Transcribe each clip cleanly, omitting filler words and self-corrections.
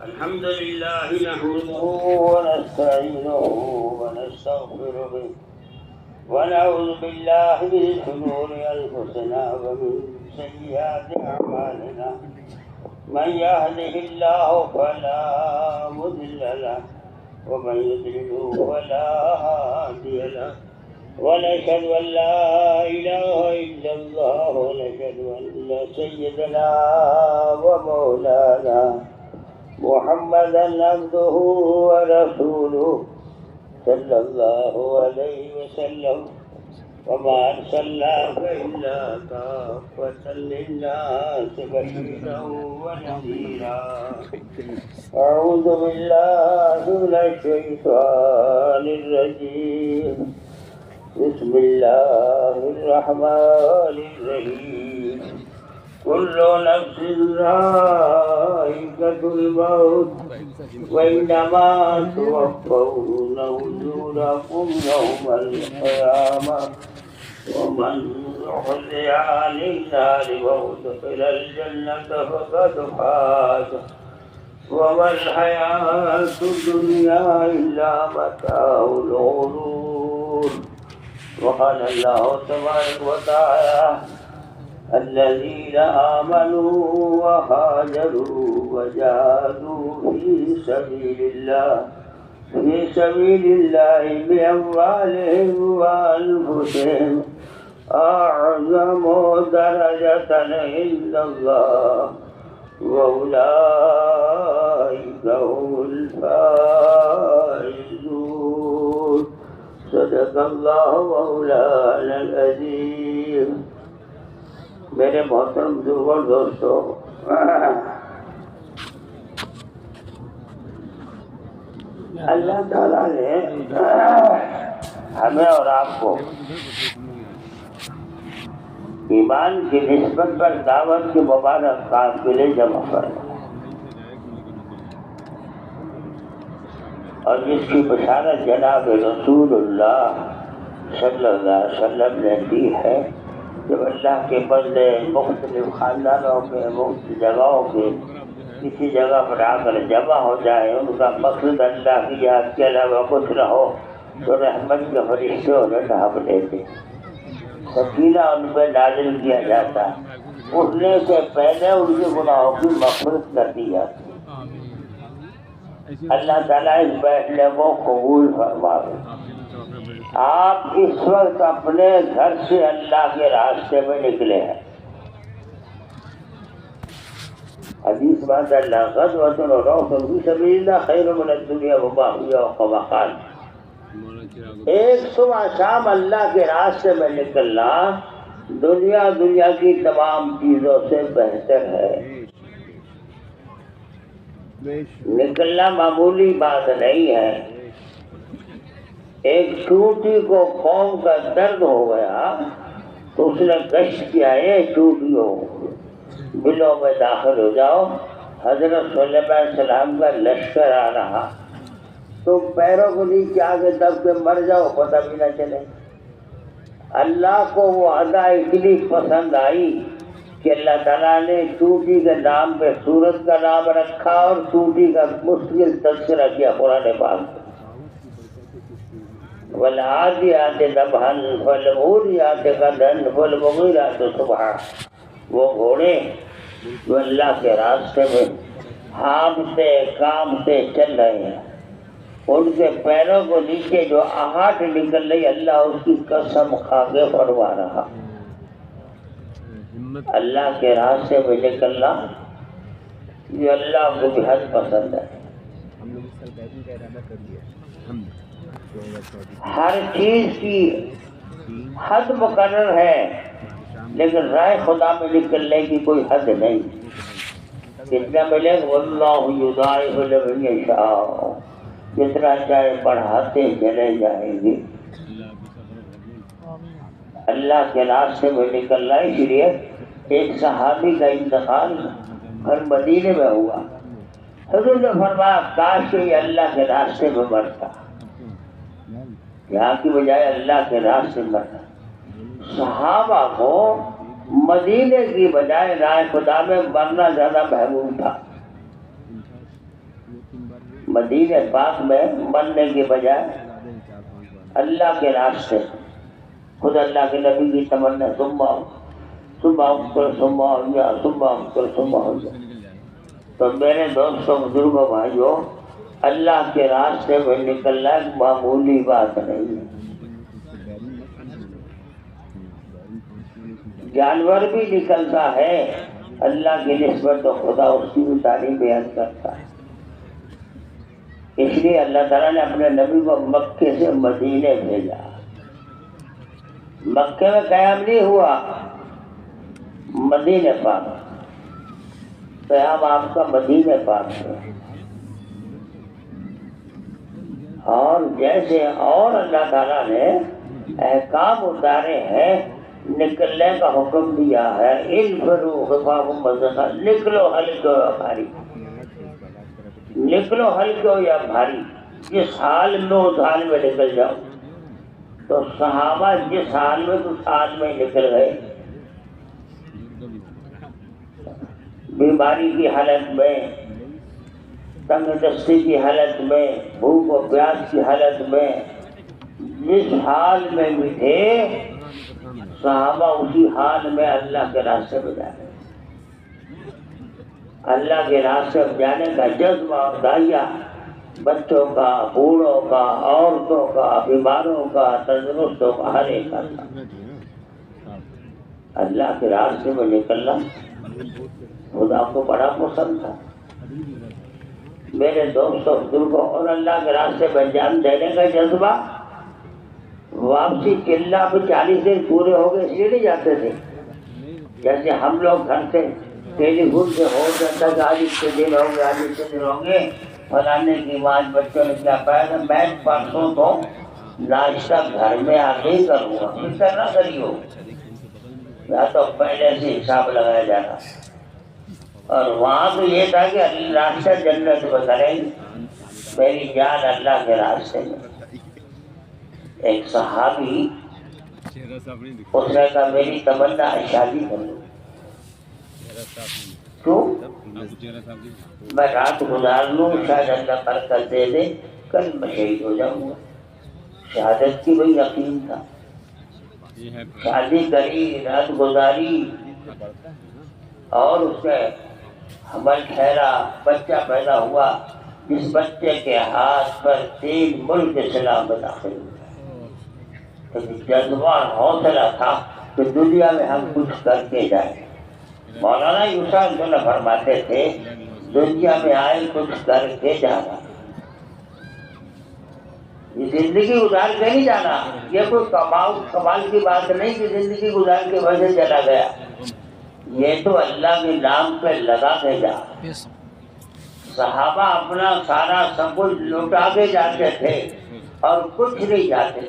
الحمد لله نحمده ونستعينه ونستغفره ونعوذ بالله من شرور أنفسنا ومن سيئات أعمالنا من يهده الله فلا مضل له ومن يضلل فلا هادي له ونشهد أن لا إله إلا الله ونشهد أن سيدنا ومولانا محمدا عبده ورسوله صلى الله عليه وسلم وما أرسلناك إلا كافة للناس بشيرا ونذيرا أعوذ بالله من الشيطان الرجيم بسم الله الرحمن الرحيم كل نفس ذائقة الموت وإنما توفون أجوركم يوم القيامة ومن زحزح عن النار وأدخل الجنة فقد فاز وما الحياة الدنيا إلا متاع الغرور. وقال الله تبارك وتعالى الذين آمنوا وهاجروا وجاهدوا في سبيل الله بأموالهم وأنفسهم أعظم درجة عند الله وأولئك هم الفائزون. صدق الله مولانا العظيم. میرے محترم بزرگوں دوستوں، اللہ تعالیٰ نے ہمیں اور آپ کو ایمان کی نسبت پر دعوت کے مبارک قافلے جمع کرنا اور جس کی بشارت جناب رسول اللہ صلی اللہ علیہ وسلم نے دی ہے، جب اللہ کے بندے مختلف خاندانوں کے مختلف جگہوں کے کسی جگہ پر آ کر جمع ہو جائے، ان کا مقصد اللہ کی یاد کے علاوہ کچھ نہ ہو تو رحمت کے فرشتے انہیں ڈھانپ لیتے، سکینہ ان پہ نازل کیا جاتا، اٹھنے سے پہلے ان کے گناہوں کی مغفرت کر دی جاتی۔ اللہ تعالیٰ اس بیٹھنے کو قبول فرمائے۔ آپ اس وقت اپنے گھر سے اللہ کے راستے میں نکلے ہیں۔ حدیث بات اللہ غزوۃ وروح فی سبیل اللہ خیر من الدنیا وما فیہا وما قال۔ ایک صبح شام اللہ کے راستے میں نکلنا دنیا کی تمام چیزوں سے بہتر ہے۔ نکلنا معمولی بات نہیں ہے۔ ایک چونٹی کو قوم کا درد ہو گیا تو اس نے گشت کیا، چونٹیوں بلوں میں داخل ہو جاؤ، حضرت سلیمان علیہ السلام کا لشکر آ رہا، تو پیروں کو نیچے آگے دب کے مر جاؤ، پتہ بھی نہ چلے۔ اللہ کو وہ ادا اتنی پسند آئی کہ اللہ تعالیٰ نے چونٹی کے نام پہ سورت کا نام رکھا اور چونٹی کا مستقل تذکرہ کیا قرآن پاک میں۔ والعادیات ضبحا فالموریات قدحا فالمغیرات صبحا۔ وہ گھوڑے جو اللہ کے راستے میں ہانپتے کامتے چل رہے ہیں، ان کے پیروں کو نیچے جو آہٹ نکل رہی، اللہ اس کی قسم کھا کے فرما رہا۔ اللہ کے راستے میں نکلنا یہ اللہ کو بہت پسند ہے۔ ہر چیز کی حد مقرر ہے، لیکن رائے خدا میں نکلنے کی کوئی حد نہیں۔ کتنا ملے واللہ یضاعف لمن یشاء، جتنا چاہے بڑھاتے چلے جائیں گے۔ اللہ کے راستے میں نکلنا، اس لیے ایک صحابی کا انتقال گھر مدینے میں ہوا، حضور نے فرمایا کاش کہ یہ اللہ کے راستے میں مرتا، یہاں کی بجائے اللہ کے راستے میں مرتا۔ صحابہ کو مدینے کی بجائے رائے خدا میں مرنا زیادہ محبوب تھا۔ مدینہ پاک میں مرنے کے بجائے اللہ کے راستے، خود اللہ کے نبی کی تمنا صبح تو میرے دوستوں بزرگوں بھائیوں، اللہ کے راستے میں نکلنا ایک معمولی بات نہیں ہے۔ جانور بھی نکلتا ہے اللہ کی نسبت، تو خدا اس کی بھی تعریف بیان کرتا ہے۔ اس لیے اللہ تعالیٰ نے اپنے نبی کو مکے سے مدینے بھیجا۔ مکے میں قیام نہیں ہوا، مدینے پاک، قیام آپ کا مدینے پاک ہے۔ اور جیسے اور اللہ تعالیٰ نے احکام اتارے ہیں، نکلنے کا حکم دیا ہے، انفروا خفافا وثقالا، نکلو ہلکے یا بھاری، نکلو ہلکے یا بھاری، جس حال میں اس حال میں نکل جاؤ۔ تو صحابہ جس حال میں تو حال میں نکل گئے، بیماری کی حالت میں، تنگ دستی کی حالت میں، بھوک و پیاس کی حالت میں، جس حال میں بھی تھے صحابہ اسی حال میں اللہ کے راستے میں جا رہے۔ اللہ کے راستے میں جانے کا جذبہ داعیہ بچوں کا، بوڑھوں کا، عورتوں کا، بیماروں کا، تندرستوں کا، ہر ایک کا تھا۔ اللہ کے راستے میں نکلنا خدا کو بڑا پسند تھا۔ میرے دوستوں بزرگوں، اور اللہ کے راستے میں جان دینے کا جذبہ، واپسی قلعہ میں 40 دن پورے ہو گئے اس لیے نہیں جاتے تھے۔ جیسے ہم لوگ گھر سے ٹیلی فون سے ہو جاتا کہ آج اتنے دن ہوں گے، آج اتنے دن ہوں گے، فلانے کی آج بچوں نے کیا پایا تھا، میں پرسوں تو ناشتہ گھر میں آ کے ہی کروں گا، فکر نہ کریو، یا تو پہلے سے حساب لگایا جانا۔ اور وہاں تو یہ تھا کہ راستہ جنت کو کریں گے، میری جان اللہ کے راستے میں۔ ایک صحابی اس نے کہا میری تمنا ہے شادی کروں، کیوں؟ میں رات گزار لوں، شاید اللہ برکت دے دے، کل میں شہید ہو جاؤں گا۔ شہادت کی وہی یقین تھا۔ شادی کری، رات گزاری، اور اس میں حمل ٹھہرا، بچہ پیدا ہوا، جس بچے کے ہاتھ پر 3 ملک اسلام میں داخل ہوئے۔ جذبہ حوصلہ تھا کہ دنیا میں ہم کچھ کر کے جائیں۔ مولانا یوسف جو فرماتے تھے دنیا میں آئے کچھ کر کے جانا، یہ زندگی گزار کے نہیں جانا، یہ کوئی کمال کی بات نہیں کہ زندگی گزار کے وجہ چلا گیا، یہ تو اللہ کے نام پہ لگا کے جا۔ صحابہ اپنا سارا سب کچھ لوٹا کے جاتے تھے اور کچھ نہیں جاتے۔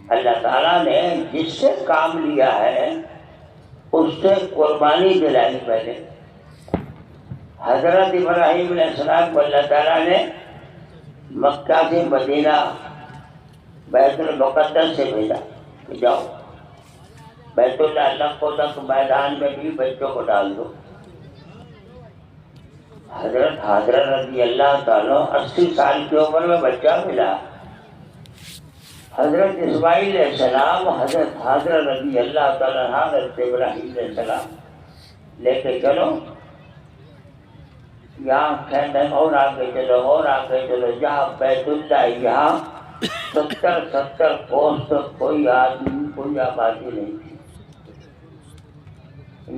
اللہ تعالیٰ نے جس سے کام لیا ہے اس سے قربانی دلائی۔ پہلے حضرت ابراہیم علیہ السلام کو اللہ تعالیٰ نے مکہ سے مدینہ بیت المقدس سے بھیجا کہ جاؤ بیت اللہ کو تک میدان میں بھی بچوں کو ڈال دو۔ حضرت حاضرہ رضی اللہ تعالیٰ 80 سال کی عمر میں بچہ ملا۔ حضرت اسماعیل علیہ السلام، حضرت حاضرہ رضی اللہ تعالیٰ، حضرت ابراہیم علیہ السلام لے کے چلو، یہاں کہتے اور آگے چلو، اور آگے چلو، جہاں بیت اللہ یہاں 70 کوس تک کوئی آدمی کوئی آبادی نہیں تھی،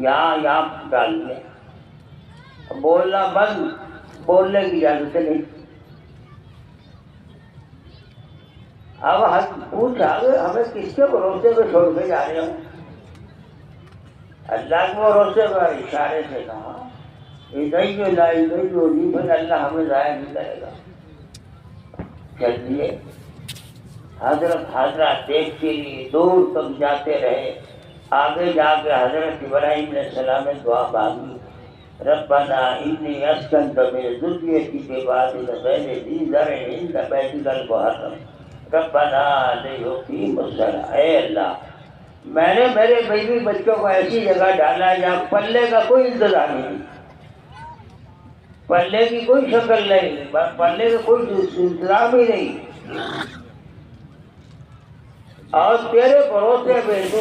یہاں ڈال دیا۔ بولنا بند، بولنے کی اجازت نہیں۔ اب ہم پوچھا ہمیں کس کے بھروسے پہ چھوڑ کے جا رہے ہو؟ اللہ کے بھروسے پر اشارے سے کہا پھر اللہ ہمیں ضائع نہیں کرے گا۔ چل دیے حضرت حضرت دیکھتے لیے دور تک جاتے رہے۔ آگے جا کے حضرت ابراہیم علیہ السلام نے دعا مانگی، ربنا انی اسکنت من ذریتی بواد غیر ذی زرع عند بیتک المحرم ربنا لیقیموا الصلاۃ۔ اے اللہ، میں نے میرے بیوی بچوں کو ایسی جگہ ڈالا جہاں پلے کا کوئی انتظام نہیں، پلے کی کوئی شکل نہیں، پلے کا کوئی انتظام ہی نہیں، اور تیرے بھروسے پہ تو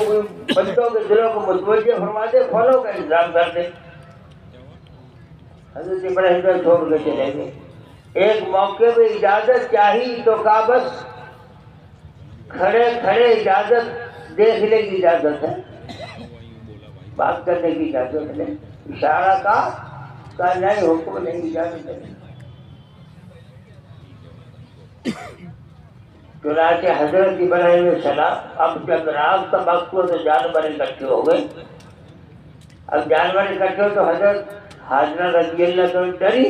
بندوں کے دلوں کو متوجہ فرما دے، پھلوں کا انتظام کر دے۔ حضرت ابراہیم کو چھوڑ کے چلے گئے۔ ایک موقع پہ اجازت چاہی تو کہا بس کھڑے کھڑے اجازت دیکھنے کی اجازت ہے، بات کرنے کی اجازت نہیں، اشارہ کا نہیں، حکم نہیں، اجازت نہیں۔ چنانچہ حضرت ابراہیم علیہ السلام اب جب رات کا وقت ہوا تو جانور اکٹھے ہو گئے۔ اب جانور اکٹھے ہو تو حضرت حاجرہ رضی اللہ عنہ ڈری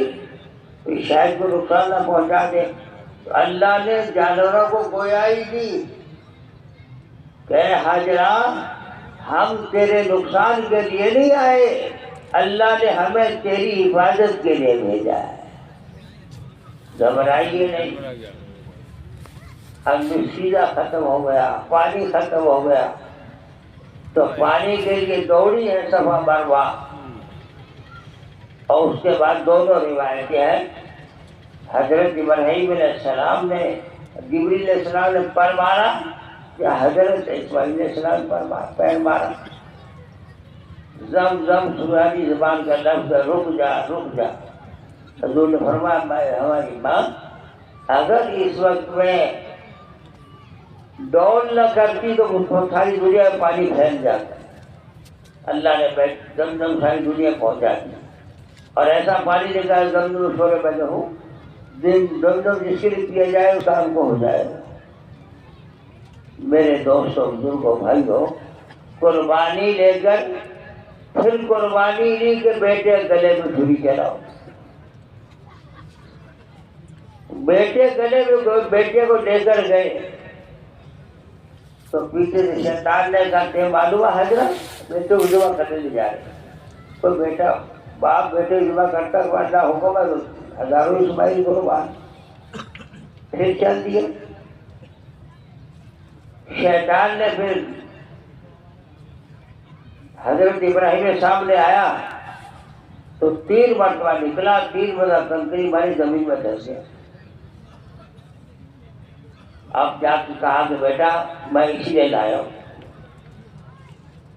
تو شاید کو نقصان نہ پہنچا دے، تو اللہ نے جانوروں کو گویا ہی دی کہ حاجرہ ہم تیرے نقصان کے لیے نہیں آئے، اللہ نے ہمیں تیری حفاظت کے لیے بھیجا ہے، گھبرائیے نہیں۔ اب سیدھا ختم ہو گیا، پانی ختم ہو گیا، تو پانی کے لیے دوڑی ہے صفا مروا، اور اس کے بعد دونوں روایتیں ہیں۔ حضرت ابراہیم علیہ السلام نے جبریل علیہ السلام نے پر مارا یا حضرت اسماعیل علیہ السلام پر پیر مارا۔ زم زم سورانی زبان کا لفظ ہے، رک جا رک جا۔ حضور نے فرمایا ہماری ماں اگر اس وقت میں ڈول نہ کرتی تو اس کو ساری دنیا میں پانی پھیل جاتا۔ اللہ نے زمزم ساری دنیا پہنچا دیا، اور ایسا پانی لے کر زمزم سورے میں ہوں زمزم جس کے لیے پیا جائے اس کام کو ہو جائے گا۔ میرے دوستوں بزرگوں بھائیوں، قربانی لے کر پھر قربانی نہیں کہ بیٹے گلے میں چھری چلاؤ، بیٹے گلے میں بیٹے کو لے کر گئے تو پیچھے سے شیطان نے کہا کہ معلوم ہے حضرت بیٹے کو ذبح کرنے لے جا رہے، کوئی بیٹا باپ بیٹے کو ذبح کرتا ہے، اللہ حکم ہے تو ہزاروں اسماعیل قربان، پھر چل دیے۔ شیطان نے پھر حضرت ابراہیم کے سامنے آیا تو 3 مرتبہ نکلا، 3 مرتبہ کنکری ماری، زمین میں دھس گیا۔ اب جا کے کہا کہ بیٹا میں اسی لیے لایا ہوں،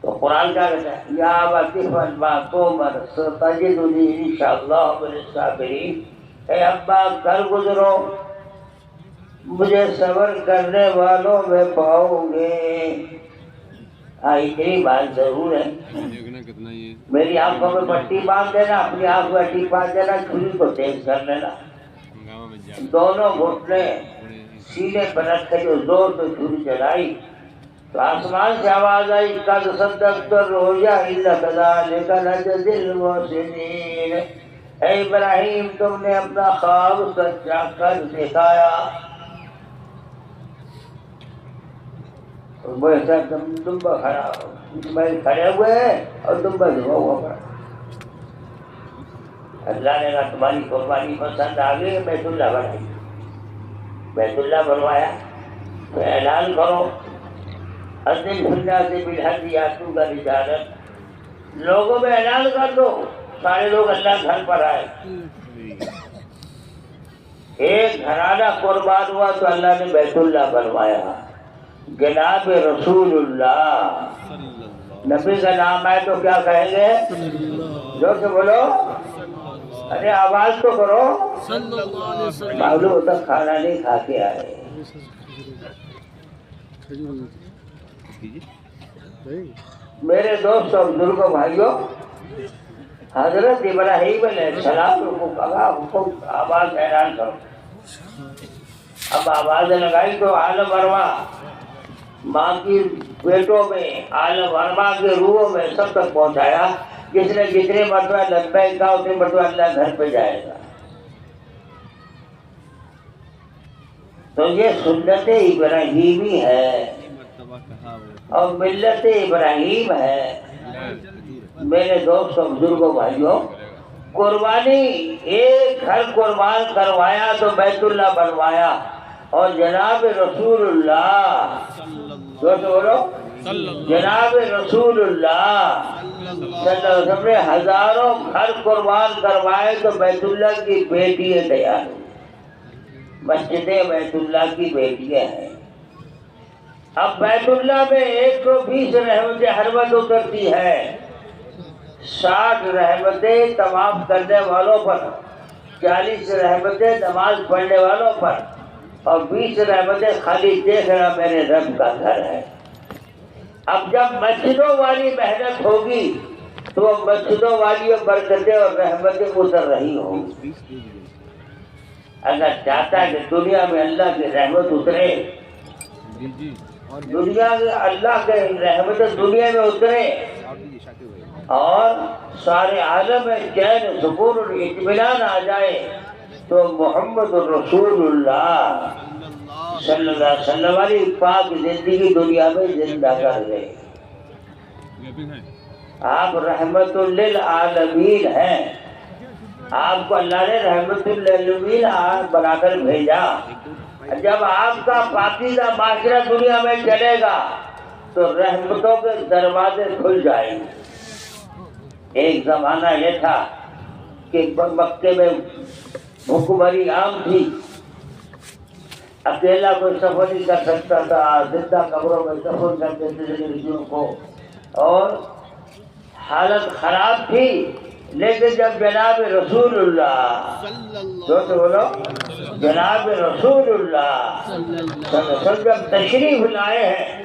تو قرآن کیا کہتا ہے یا ابت افعل ما تؤمر ستجدنی انشاءاللہ من الصابرین، اے ابا کر گزرو مجھے صبر کرنے والوں میں پاؤ گے۔ اتنی بات ضرور ہے، میری آنکھوں میں پٹی باندھ دینا، اپنی آنکھ میں پٹی باندھ دینا، چھری کو تیز کر لینا، دونوں گھٹنے سینے پر رکھے جو زور سے چھری چلائی تو آسمان سے آواز آئی قد صدقت الرؤیا الا كذلك نجزي المحسنین، اے ابراہیم تم نے اپنا خواب سچا کر دکھایا۔ دمبا کھڑا اسماعیل کھڑے ہوئے ہیں اور دمبا دھوا ہوا پڑا۔ اللہ نے کہا تمہاری قربانی پسند آ گئی، بیت اللہ بنائی، بیت اللہ بنوایا تو اعلان کرو اذن فی الناس بالحج یاتوک رجالا، لوگوں میں اعلان کر دو سارے لوگ اللہ گھر پر آئے۔ ایک گھرانہ قربان ہوا تو اللہ نے بیت اللہ بنوایا۔ جناب رسول اللہ، نبی کا نام آئے تو کیا کہیں گے؟ زور سے بولو، ارے آواز تو کرو، معلوم ہوتا کھانا نہیں کھا کے آئے۔ میرے دوست اور بزرگوں بھائیوں، حضرت ابراہیم علیہ السلام کو کہا حکم آواز اعلان کرو۔ اب آواز لگائی تو عالم ارواح ماں کی پیٹوں میں، عالم ارواح کے روحوں میں سب تک پہنچایا، جس نے جتنے مرتبہ لبیک کہا اتنے مرتبہ اللہ گھر پہ جائے گا۔ تو یہ سنت ابراہیمی ہے اور ملت ابراہیم ہے۔ میرے دوست اور بزرگوں بھائیوں، قربانی ایک گھر قربان کروایا تو بیت اللہ بنوایا، اور جناب رسول اللہ جو بولو جناب رسول اللہ صلی اللہ علیہ وسلم نے ہزاروں گھر قربان کروائے تو بیت اللہ کی بیٹیاں تیار ہوئی. مسجدیں بیت اللہ کی بیٹیاں ہیں. اب بیت اللہ میں 120 رحمتیں ہر وقت اترتی ہے. 60 رحمتیں طواف کرنے والوں پر، 40 رحمتیں نماز پڑھنے والوں پر، اور 20 رحمتیں خالی دیکھنا میرے رب کا گھر ہے. اب جب مسجدوں والی محنت ہوگی تو وہ مسجدوں والی برکتیں اور رحمتیں اتر رہی ہوں. اگر چاہتا ہے کہ دنیا میں اللہ کی رحمت اترے، دنیا میں اللہ کے رحمت دنیا میں اترے اور سارے عالم میں چین سکون اور اطمینان آ جائے، تو محمد رسول اللہ صلی اللہ علیہ وسلم والی پاک زندگی دنیا میں زندہ کر دے. آپ رحمت للعالمین ہیں. آپ کو اللہ نے رحمت للعالمین بنا کر بھیجا. جب آپ کا پاکیزہ معاشرہ دنیا میں چلے گا تو رحمتوں کے دروازے کھل جائیں گے. ایک زمانہ یہ تھا کہ مکے میں حکمرانی عام تھی. اکیلا کوئی سفر نہیں کر سکتا تھا. زندہ قبروں میں سفر کرتے تھے لڑکیوں کو، اور حالت خراب تھی. لیکن جب جناب رسول اللہ بولو جناب رسول اللہ جب تشریف لائے ہیں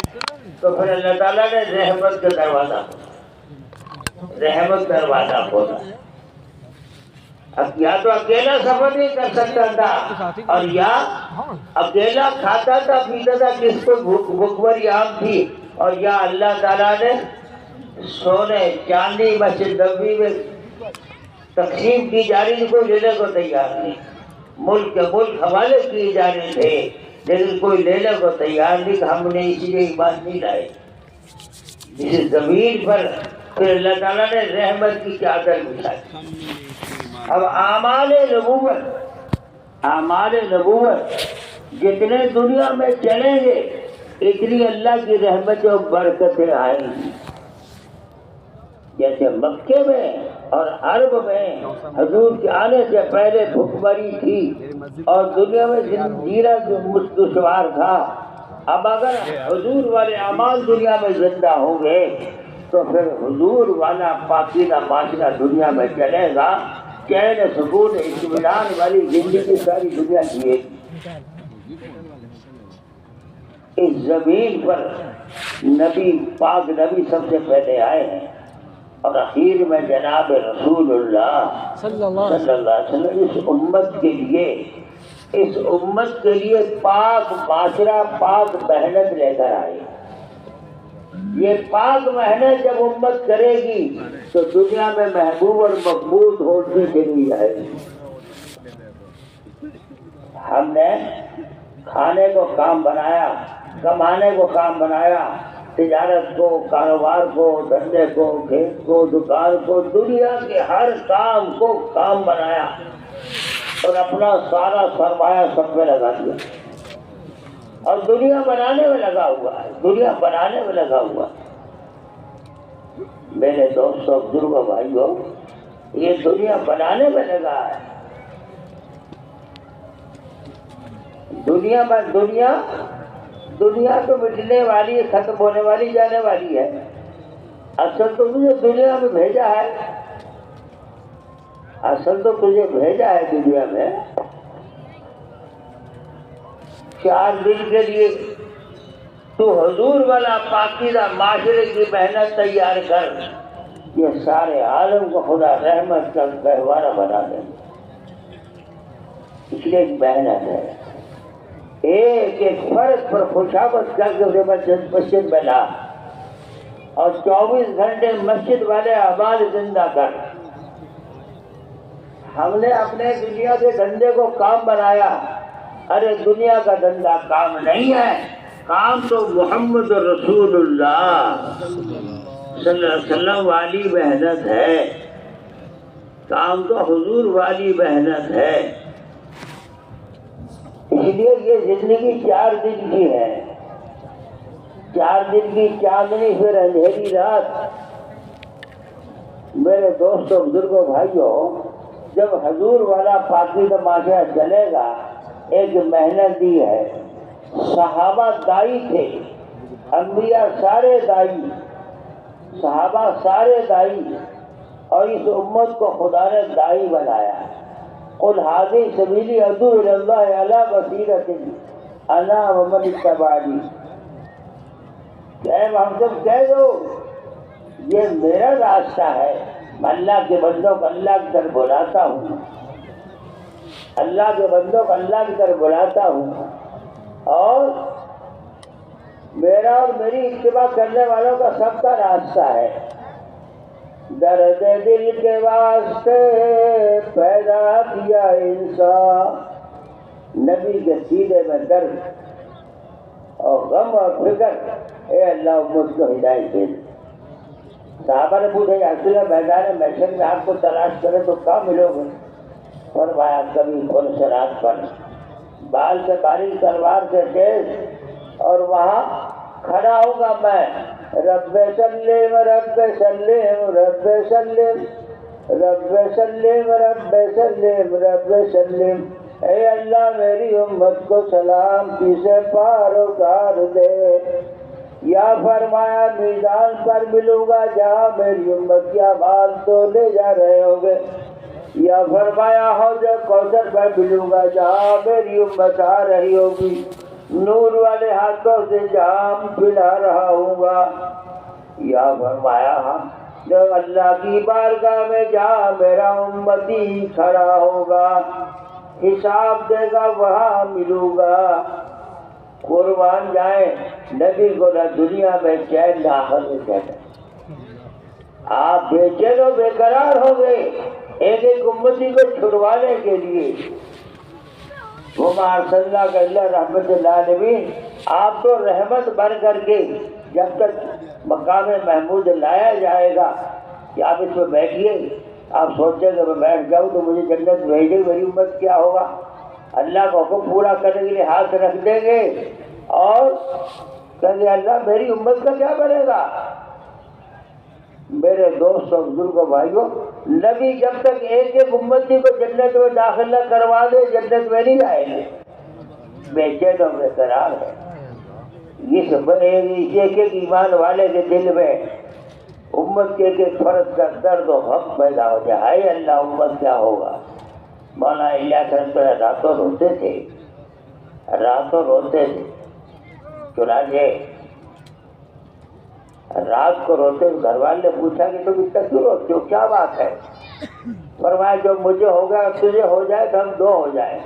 تو پھر اللہ تعالیٰ نے رحمت کا دروازہ کھولا. اب یا تو اکیلا سفر نہیں کر سکتا تھا، اور یا اکیلا کھاتا تھا پیتا تھا جس کو بھوکمری عام تھی، اور یا اللہ تعالیٰ نے سونے چاندی مسجد نبوی میں تقسیم کی جا رہی تھی، کوئی لینے کو تیار نہیں. ملک کے ملک حوالے کیے جا رہے تھے لیکن کوئی لینے کو تیار نہیں کہ ہم نے اسی لیے ایمان نہیں لائے. اس زمین پر پھر اللہ تعالیٰ نے رحمت کی چادر بچھائی. اب اعمال نبوت جتنے دنیا میں چلیں گے اتنی اللہ کی رحمتیں اور برکتیں آئیں گی. جیسے مکے میں اور عرب میں حضور کے آنے سے پہلے بھوکمری تھی اور دنیا میں زندگیرہ دشوار تھا. اب اگر حضور والے اعمال دنیا میں زندہ ہوں گے تو پھر حضور والا پاکیزہ معاشرہ دنیا میں چلے گا. چین سکون اطمینان والی زندگی ساری دنیا جیے گی. اس زمین پر نبی پاک نبی سب سے پہلے آئے ہیں، اور اخیر میں جناب رسول اللہ صلی اللہ علیہ وسلم اس امت کے لیے پاک معاشرہ پاک محنت لے کر آئے. یہ پاک محنت جب امت کرے گی تو دنیا میں محبوب اور مقبول ہوتی چلی جائے گی. ہم نے کھانے کو کام بنایا، کمانے کو کام بنایا، تجارت کو، کاروبار کو، دھندے کو، کھیت کو، دکان کو، دنیا کے ہر کام کو کام بنایا اور اپنا سارا سرمایہ سب میں لگا دیا اور دنیا بنانے میں لگا ہوا ہے. دنیا بنانے میں لگا ہوا ہے. میرے دوستوں بزرگوں بھائیوں، یہ دنیا بنانے میں لگا ہے. دنیا تو مٹنے والی ہے، ختم ہونے والی، جانے والی ہے. اصل تو تجھے دنیا میں بھیجا ہے، اصل تو تجھے بھیجا ہے دنیا میں 4 دن کے لیے. تو حضور والا پاکیزہ معاشرے کی محنت تیار کر، یہ سارے عالم کو خدا رحمت کا گہوارہ بنا دے. اس لیے محنت ہے. ایک ایک فرد پر خوشامد کر کے مسجد میں لا اور 24 گھنٹے مسجد والے اعمال زندہ کر. ہم نے اپنے دنیا کے دھندے کو کام بنایا. ارے دنیا کا دھندا کام نہیں ہے، کام تو محمد رسول اللہ صلی اللہ علیہ وسلم والی محنت ہے. کام تو حضور والی محنت ہے. اس لیے یہ زندگی 4 دن کی ہے. 4 دن کی چاندنی پھر اندھیری رات. میرے دوستوں بزرگوں بھائیوں، جب حضور والا پاکیزہ معاشرہ چلے گا، ایک محنت دی ہے، صحابہ دائی تھے، انبیاء سارے دائی، صحابہ سارے دائی، اور اس امت کو خدا نے دائی بنایا۔ قل ھذہ سبیلی ادعو الی اللہ علی بصیرۃ انا ومن اتبعنی، اے محمد کہہ دو یہ میرا راستہ ہے، میں اللہ کے بندوں کو اللہ کی طرف بلاتا ہوں، اللہ کے بندوں کو اللہ کی طرف بلاتا ہوں، اور میرا اور میری اتباع کرنے والوں کا سب کا راستہ ہے۔ درد دل کے واسطے پیدا کیا انسان، نبی کے سینے میں درد اور غم اور فکر، اے اللہ امت کو ہدایت دے۔ صحابہ نے پوچھا یا رسول اللہ میدان محشر میں آپ کو تلاش کرے تو کہاں ملو گے؟ فرمایا کبھی کھل صراط پر، بال سے باریک تلوار سے تیز، اور وہاں کھڑا ہوگا میں، رب سلم رب سلم رب سلم رب سلم رب سلم رب سلم، اے اللہ میری امت کو سلامتی سے پار اتار دے۔ یا فرمایا میدان پر ملوں گا جہاں میری امت کی آواز تو لے جا رہے ہوگے، یا فرمایا حوض کوثر پر ملوں گا جہاں میری امت آ رہی ہوگی، نور والے ہاتھوں سے جام پلا رہا ہوں گا، یا فرمایا جب اللہ کی بارگاہ میں جہاں میرا امتی کھڑا ہوگا، حساب دے گا وہاں ملوں گا۔ قربان جائیں نبی کو نہ دنیا میں چین نہ آخرت میں چین۔ آپ بے چین و بے قرار ہو گئے ایک ایک امتی کو چھڑوانے کے لیے۔ وما ارسلناک الا رحمت للعالمین، آپ تو رحمت بن کر کے جب تک مقام محمود لایا جائے گا کہ آپ اس میں بیٹھیے، آپ سوچیں کہ میں بیٹھ جاؤں تو مجھے جنت بھیجے، میری امت کیا ہوگا؟ اللہ کا حکم پورا کرنے کے لیے ہاتھ رکھ دیں گے اور کہیں گے اللہ میری امت کا کیا بنے گا؟ میرے دوست اور بزرگوں بھائیوں، نبی جب تک ایک ایک امتی کو جنت میں داخلہ کروا دے جنت میں نہیں آئیں گے، بے چین و بے قرار ہے۔ اس ایک ایک ایمان والے کے دل میں امت کے ایک فرد کا درد و غم پیدا ہو جائے، ہائے اللہ امت کیا ہوگا؟ مولانا الیاس رحمۃ اللہ راتوں روتے تھے، راتوں روتے تھے، چنانچہ رات کو روتے گھر والے نے پوچھا کہ تم اتنا کیوں روتے ہو، کیا بات ہے؟ فرمایا جو مجھے ہو گیا تجھے ہو جائے تو ہم دو ہو جائیں۔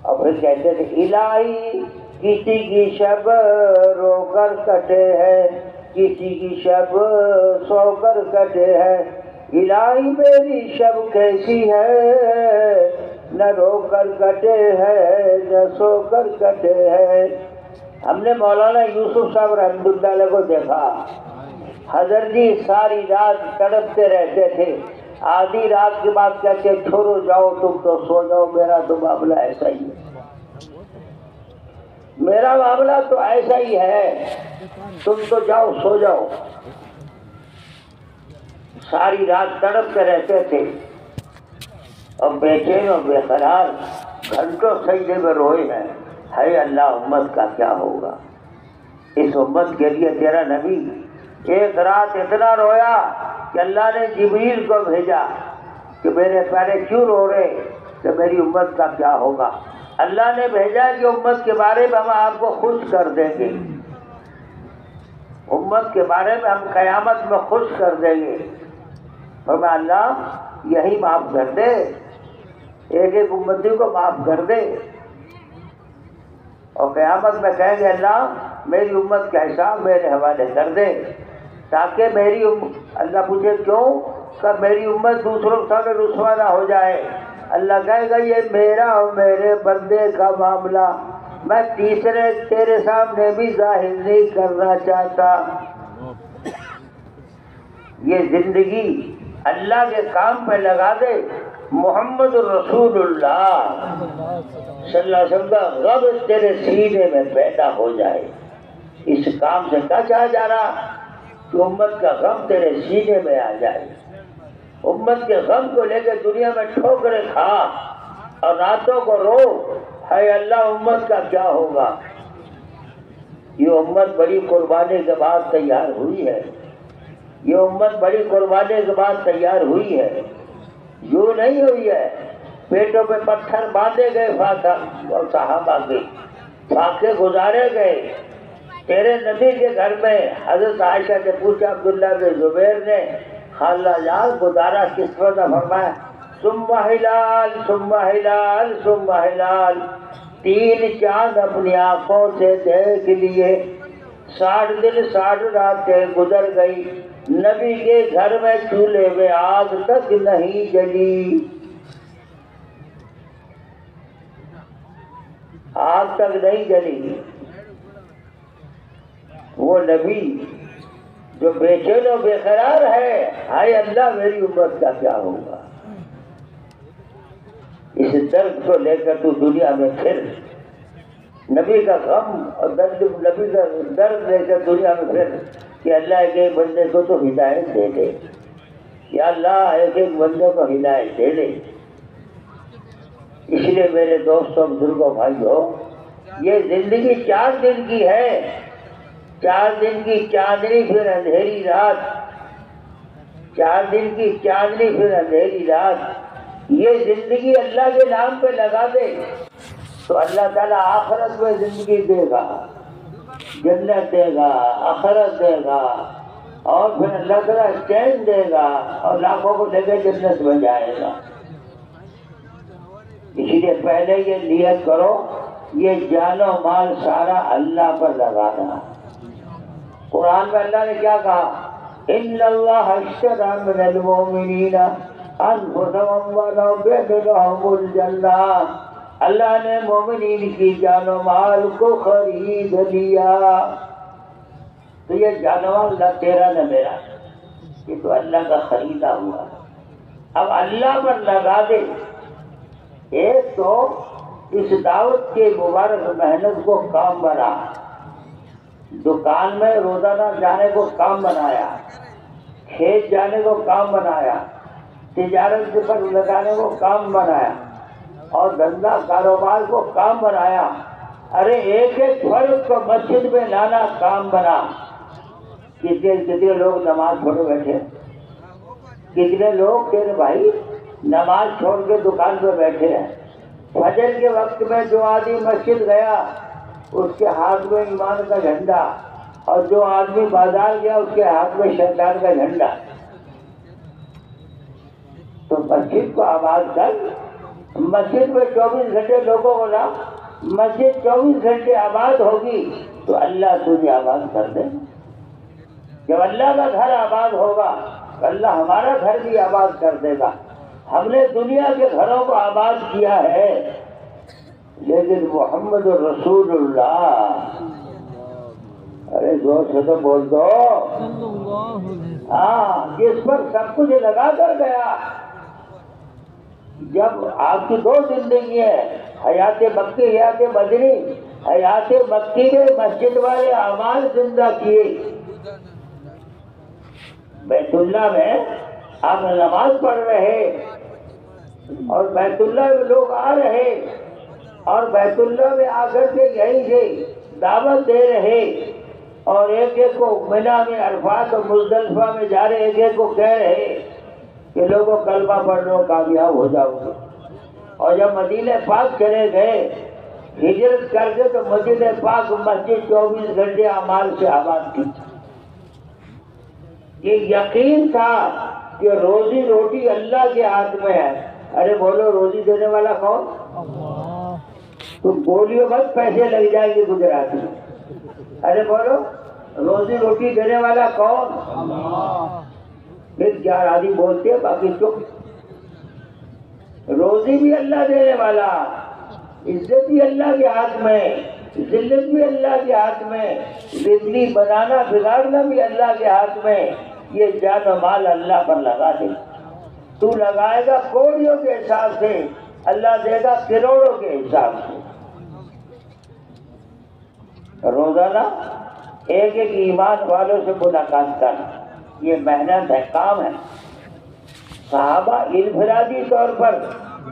اور پھر کہتے تھے الہی کسی کی شب رو کر کٹے ہے، کسی کی شب سو کر کٹے ہے، الہی میری شب کیسی ہے، نہ رو کر کٹے ہے نہ سو کر کٹے ہے۔ ہم نے مولانا یوسف صاحب رحمۃ اللہ علیہ کو دیکھا، حضرت جی ساری رات تڑپتے رہتے تھے، آدھی رات کے بعد کہتے چھوڑو جاؤ تم تو سو جاؤ، میرا تو معاملہ ایسا ہی ہے، میرا معاملہ تو ایسا ہی ہے، تم تو جاؤ سو جاؤ۔ ساری رات تڑپتے رہتے تھے اور بے چین و بے قرار گھنٹوں سجدے میں روئے ہیں، ہے اللہ امت کا کیا ہوگا؟ اس امت کے لیے تیرا نبی ایک رات اتنا رویا کہ اللہ نے جبریل کو بھیجا کہ میرے پیارے کیوں رو رہے، کہ میری امت کا کیا ہوگا؟ اللہ نے بھیجا کہ امت کے بارے میں ہم آپ کو خوش کر دیں گے، امت کے بارے میں ہم قیامت میں خوش کر دیں گے۔ فرمایا اللہ یہی معاف کر دے، ایک ایک امتی کو معاف کر دے، اور قیامت میں کہیں گے اللہ میری امت کا حساب میرے حوالے کر دے، تاکہ میری اللہ پوچھے کیوں؟ کہ میری امت دوسروں کے سامنے رسوا نہ ہو جائے۔ اللہ کہے گا یہ میرا اور میرے بندے کا معاملہ میں تیسرے تیرے سامنے بھی ظاہر نہیں کرنا چاہتا۔ یہ زندگی اللہ کے کام پہ لگا دے، محمد رسول اللہ صلی اللہ علیہ وسلم کا غم تیرے سینے میں پیدا ہو جائے۔ اس کام سے کیا چاہا جا رہا؟ کہ امت کا غم تیرے سینے میں آ جائے، امت کے غم کو لے کے دنیا میں ٹھوکریں کھا اور راتوں کو رو، ہے اللہ امت کا کیا ہوگا۔ یہ امت بڑی قربانی کے بعد تیار ہوئی ہے، یہ امت بڑی قربانی کے بعد تیار ہوئی ہے، یوں نہیں ہوئی ہے۔ پیٹوں پہ پتھر باندھے گئے فاطمہ اور صحابہ کے، فاقے گزارے گئے۔ تیرے نبی کے گھر میں حضرت عائشہ نے پوچھا عبداللہ بن زبیر نے، خالہ جان گزارا کس وجہ؟ فرمایا ثم ہلال ثم ہلال ثم ہلال، 3 چاند اپنی آنکھوں سے دیکھ لیے، 60 دن 60 راتیں گزر گئی، نبی کے گھر میں چولہے میں آگ تک نہیں جلی، آگ تک نہیں جلی۔ وہ نبی جو بے چین و بے قرار ہے، ہائے اللہ میری امت کا کیا ہوگا۔ اس درد کو لے کر تو دنیا میں پھر، نبی کا غم اور درد، نبی کا درد لے کر دنیا میں پھر کہ اللہ کے بندے کو تو ہدایت دے دے، یا اللہ ایک ایک بندے کو ہدایت دے دے۔ اس لیے میرے دوستوں بزرگوں بھائیوں، یہ زندگی 4 دن کی ہے، 4 دن کی چاندنی پھر اندھیری رات، 4 دن کی چاندنی پھر اندھیری رات۔ یہ زندگی اللہ کے نام پہ لگا دے تو اللہ تعالیٰ آخرت میں زندگی دے گا، جنت دے گا، آخرت دے گا، اور پھر اللہ تعالیٰ چین دے گا اور لاکھوں کو لے کے جنت میں جائے گا۔ اسی لیے پہلے یہ نیت کرو، یہ جان و مال سارا اللہ پر لگانا۔ قرآن میں اللہ نے کیا کہا؟ ان اللہ اشتری من المؤمنین انفسهم واموالهم الجنہ، اللہ نے مومنین کی جان و مال کو خرید لیا۔ تو یہ جان و مال نہ تیرا نہ میرا، یہ تو اللہ کا خریدا ہوا۔ اب اللہ پر لگا دے۔ ایک تو اس دعوت کے مبارک محنت کو کام بنا، دکان میں روزانہ جانے کو کام بنایا، کھیت جانے کو کام بنایا، تجارت پر لگانے کو کام بنایا، اور دھندا کاروبار کو کام بنایا۔ ارے ایک ایک فرد کو مسجد میں لانا کام بنا۔ کتنے لوگ نماز چھوڑے بیٹھے، کتنے لوگ تیرے بھائی نماز چھوڑ کے دکان پہ بیٹھے ہیں۔ فجر کے وقت میں جو آدمی مسجد گیا اس کے ہاتھ میں ایمان کا جھنڈا، اور جو آدمی بازار گیا اس کے ہاتھ میں شیطان کا جھنڈا۔ تو مسجد کو آباد کر، مسجد میں 24 گھنٹے لوگوں کو لا، مسجد 24 گھنٹے آباد ہوگی تو اللہ تجھے آباد کر دے۔ جب اللہ کا گھر آباد ہوگا تو اللہ ہمارا گھر بھی آباد کر دے گا۔ ہم نے دنیا کے گھروں کو آباد کیا ہے، لیکن محمد رسول اللہ، ارے زور سے تو بول دو، ہاں، جس پر سب کچھ لگا کر گیا۔ جب آپ کی 2 زندگی ہے، حیات مکی، حیات مدنی۔ حیات مکی میں مسجد والے اعمال زندہ کیے، بیت اللہ میں آپ نماز پڑھ رہے، اور بیت اللہ میں لوگ آ رہے، اور بیت اللہ میں آ کر کے یہیں سے دعوت دے رہے، اور ایک ایک کو منا میں عرفات اور مزدلفہ میں جا رہے، ایک ایک کو کہہ رہے کہ لوگوں کلمہ پڑھ لو کامیاب ہو جاؤ گے۔ اور جب مدینہ پاک چلے گئے ہجرت کر کے تو مدینہ پاک مسجد 24 گھنٹے اعمال سے آباد کی۔ یہ یقین تھا کہ روزی روٹی اللہ کے ہاتھ میں ہے۔ ارے بولو روزی دینے والا کون؟ تم بولیو مت، پیسے لگ جائیں گے گجراتی میں۔ ارے بولو روزی روٹی دینے والا کون؟ پھر 4 آدمی بولتے ہیں، باقی چپ۔ روزی بھی اللہ دینے والا، عزت بھی اللہ کے ہاتھ میں، ذلت بھی اللہ کے ہاتھ میں، زندگی بنانا بگاڑنا بھی اللہ کے ہاتھ میں۔ یہ جان و مال اللہ پر لگا دے، تو لگائے گا کوڑیوں کے حساب سے، اللہ دے گا کروڑوں کے حساب سے۔ روزانہ ایک ایک ایمان والوں سے ملاقات کرنا، یہ محنت ہے، کام ہے۔ صحابہ انفرادی طور پر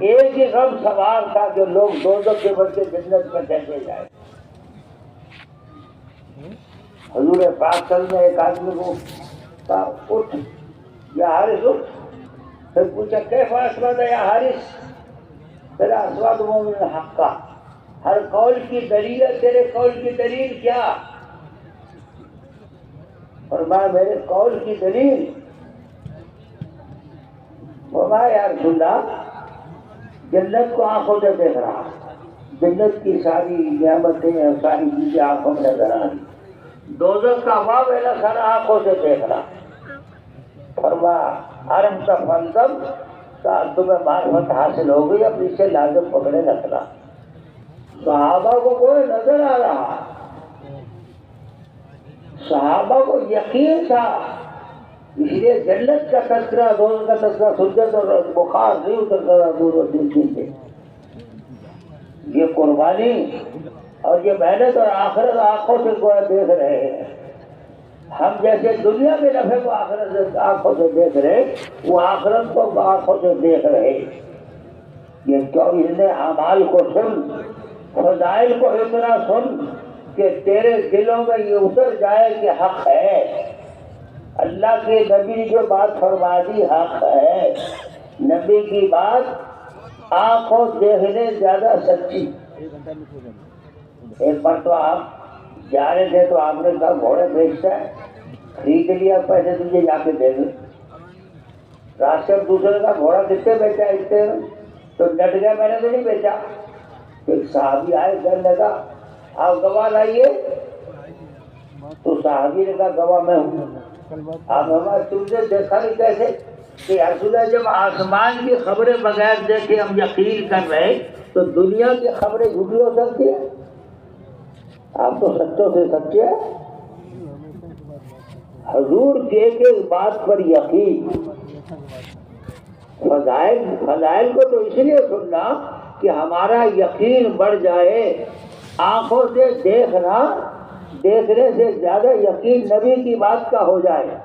ایک ہی غم سوار تھا کہ لوگ دوزخ کے بچے جنت میں کیسے جائیں۔ حضور پاک صلی اللہ علیہ وسلم نے ایک آدمی کو کہا اٹھ یا حارث اٹھ، پھر پوچھا کیف اسود یا حارث، تیرا اسود مومن حق کا، ہر قول کی دلیل ہے، تیرے قول کی دلیل کیا؟ فرمایا میرے قول کی دلیل، فرمایا یا رسول اللہ جنت کو آنکھوں سے دیکھ رہا، جنت کی ساری نعمتیں اور ساری چیزیں آنکھوں میں نظر آ رہی، دوزخ کا واویلا سارا آنکھوں سے دیکھ رہا۔ فرمایا حرم کا فنزم کا تمہیں معرفت حاصل ہو گئی، اب اس سے لازم پکڑے رکھنا۔ صحابہ کو کوئی نظر آ رہا، صحابہ کو یقین تھا، اس لیے جنت کا تذکرہ، دوزخ کا تذکرہ سنت اور بخار نہیں اترتا تھا دور اور دل سے۔ یہ قربانی اور یہ محنت اور آخرت آنکھوں سے گویا دیکھ رہے ہیں۔ ہم جیسے دنیا کے نفع کو آخرت سے آنکھوں سے دیکھ رہے، وہ آخرت کو آنکھوں سے دیکھ رہے۔ یہ کیوں؟ اس نے اعمال کو سن، فضائل کو اتنا سن کہ تیرے دلوں میں یہ اتر جائے کہ حق ہے، اللہ کے نبی جو بات فرما دی حق ہے، نبی کی بات آنکھوں دیکھنے زیادہ سچی۔ ایک بار تو آپ جا رہے تھے تو آپ نے کہا گھوڑے بیچتا ہے، خرید لیا، پیسے تجھے جا کے دے دیں۔ راستے میں دوسرے کا گھوڑا کتنے بیچا اتنے میں، تو ڈٹ گیا میں نے تو نہیں بیچا۔ ایک صحابی آئے کہنے لگا آپ گواہ لائیے، تو صحابی نے کہا گواہ میں ہوں۔ آپ ہمارے تم نے دیکھا نہیں کیسے کہ رسول اللہ جب آسمان کی خبریں بغیر دیکھے ہم یقین کر رہے تو دنیا کی خبریں جھوٹی ہو سکتی ہیں؟ آپ تو سچوں سے سچے ہیں۔ حضور کے ایک بات پر یقین، فضائل کو تو اس لیے سننا کہ ہمارا یقین بڑھ جائے، آنکھوں سے دیکھنے سے زیادہ یقین نبی کی بات کا ہو جائے،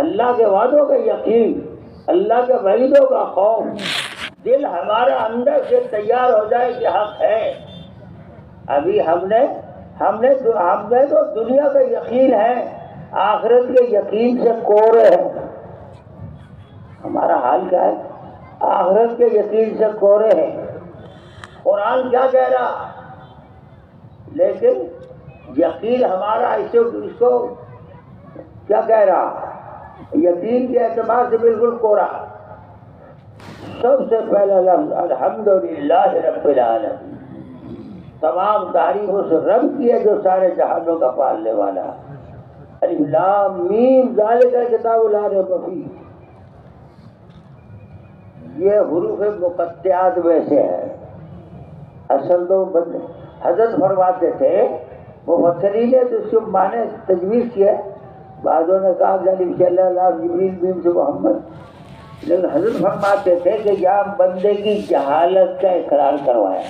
اللہ کے وعدوں کا یقین، اللہ کے وعیدوں کا خوف، دل ہمارا اندر سے تیار ہو جائے کہ حق ہے۔ ابھی ہم نے تو دنیا کا یقین ہے، آخرت کے یقین سے کورے ہیں۔ ہمارا حال کیا ہے؟ آخرت کے یقین سے کورے ہیں۔ قرآن کیا کہہ رہا، لیکن یقین ہمارا اس کو کیا کہہ رہا، یقین کے اعتبار سے بالکل کورا۔ سب سے پہلا لفظ الحمدللہ رب العالمین، تمام تعریف اس رب کی ہے جو سارے جہانوں کا پالنے والا۔ الف لام میم ذالک الکتاب لا ریب فیہ، یہ حروف مقطعات میں سے ہے۔ اصل تو حضرت فرماتے تھے، مفسرین نے تو اس کو معنی تجویز کیا، بعضوں نے کہا کہ الف سے اللہ، جبریل، میم سے محمد، لیکن حضرت فرماتے تھے کہ یہاں بندے کی جہالت کا اقرار کروایا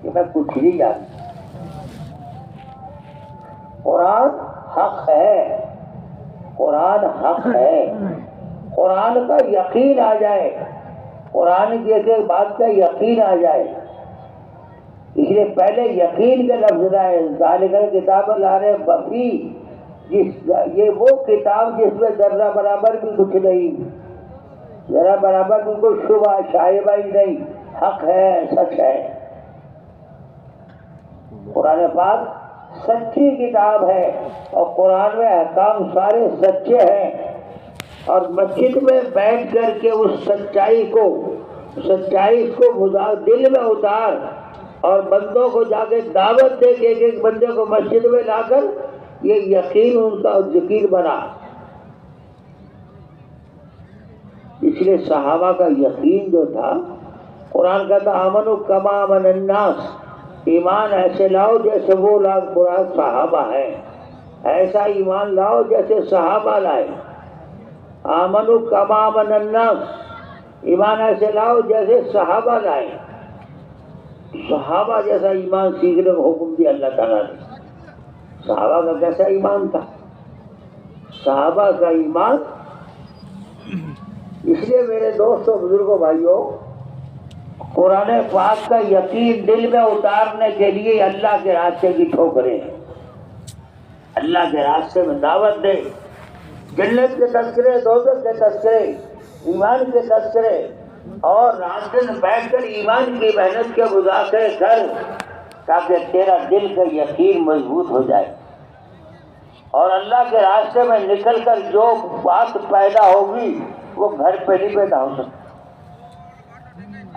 کہ میں کچھ نہیں جانتا۔ قرآن حق ہے، قرآن حق ہے، قرآن کا یقین آ جائے، قرآن کی ایک ایک بات کا یقین آ جائے، اس لیے پہلے یقین کے لفظ آئے، ذالک الکتاب لا ریب فیہ، یہ وہ کتاب جس میں ذرہ برابر بھی کچھ نہیں، ذرا برابر بھی کوئی شبہ شائبہ ہی نہیں، حق ہے، سچ ہے۔ قرآن پاک سچی کتاب ہے اور قرآن میں احکام سارے سچے ہیں، اور مسجد میں بیٹھ کر کے اس سچائی کو دل میں اتار اور بندوں کو جا کے دعوت دے کے ایک ایک بندے کو مسجد میں لا کر یہ یقین ان کا ذکر بنا۔ اس لیے صحابہ کا یقین جو تھا، قرآن کہتا آمنوا کما آمن الناس، ایمان ایسے لاؤ جیسے وہ لوگ قرآن صحابہ ہیں، ایسا ایمان لاؤ جیسے صحابہ لائے۔ آمنوا کما آمن الناس، ایمان ایسے لاؤ جیسے صحابہ لائے، صحابہ جیسا ایمان سیکھنے کو حکم دیا اللہ تعالیٰ نے۔ صحابہ کا کیسا ایمان تھا؟ صحابہ کا ایمان، اس لیے میرے دوستوں بزرگوں بھائیوں، قرآن پاک کا یقین دل میں اتارنے کے لیے اللہ کے راستے کی ٹھوکریں، اللہ کے راستے میں دعوت دے، جنت کے تذکرے، دوزخ کے تذکرے، ایمان کے تذکرے، اور راستے میں بیٹھ کر ایمان کی محنت کے مذاکرے کر، تاکہ تیرا دل کا یقین مضبوط ہو جائے، اور اللہ کے راستے میں نکل کر جو بات پیدا ہوگی وہ گھر پہ نہیں پیدا ہو سکتی۔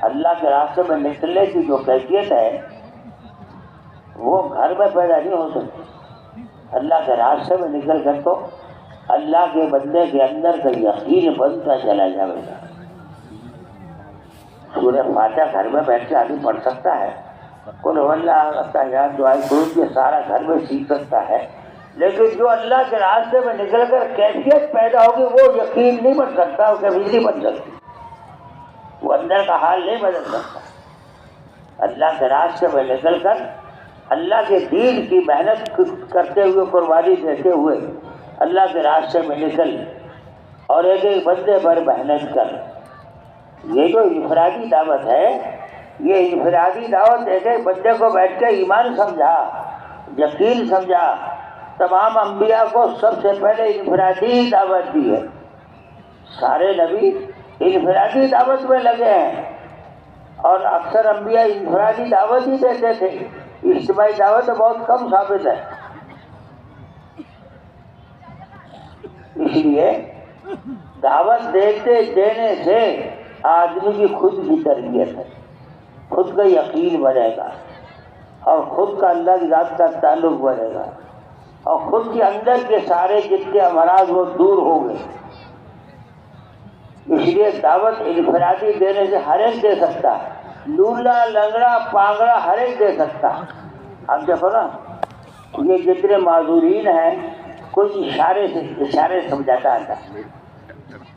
اللہ کے راستے میں نکلنے کی جو کیفیت ہے وہ گھر میں پیدا نہیں ہو سکتی۔ اللہ کے راستے میں نکل کر تو اللہ کے بندے کے اندر کا یقین بنتا چلا جائے گا۔ سورہ فاتحہ گھر میں بیٹھ کے آدمی پڑھ سکتا ہے، قل هو اللہ تحیات دعائیں درود یہ سارا گھر میں سیکھ سکتا ہے، لیکن جو اللہ کے راستے میں نکل کر کیفیت پیدا ہوگی وہ یقین نہیں بن سکتا، وہ کبھی نہیں بن سکتی، وہ اندر کا حال نہیں بدل سکتا۔ اللہ کے راستے میں نکل کر اللہ کے دین کی محنت کرتے ہوئے، قربانی دیتے ہوئے اللہ کے راستے میں نکل اور ایک ایک بندے پر محنت کر۔ یہ جو انفرادی دعوت ہے، یہ انفرادی دعوت ایک ایک بندے کو بیٹھ کے ایمان سمجھا، یقین سمجھا۔ تمام انبیاء کو سب سے پہلے انفرادی دعوت دی ہے، سارے نبی انفرادی دعوت میں لگے ہیں، اور اکثر انبیاء انفرادی دعوت ہی دیتے تھے، اجتماعی دعوت بہت کم ثابت ہے۔ اس لیے دعوت دینے سے آدمی کی خود کی تربیت ہے، خود کا یقین بنے گا، اور خود کا اللہ کی ذات کا تعلق بنے گا، اور خود کے اندر کے سارے جتنے امراض وہ دور ہوں گے۔ اس لیے دعوت انفرادی دینے سے ہر ایک دے سکتا ہے، لولا لنگڑا پانگڑا ہر ایک دے سکتا ہے۔ اب دیکھو نا، یہ جتنے معذورین ہیں کوئی اشارے سمجھاتا ہے،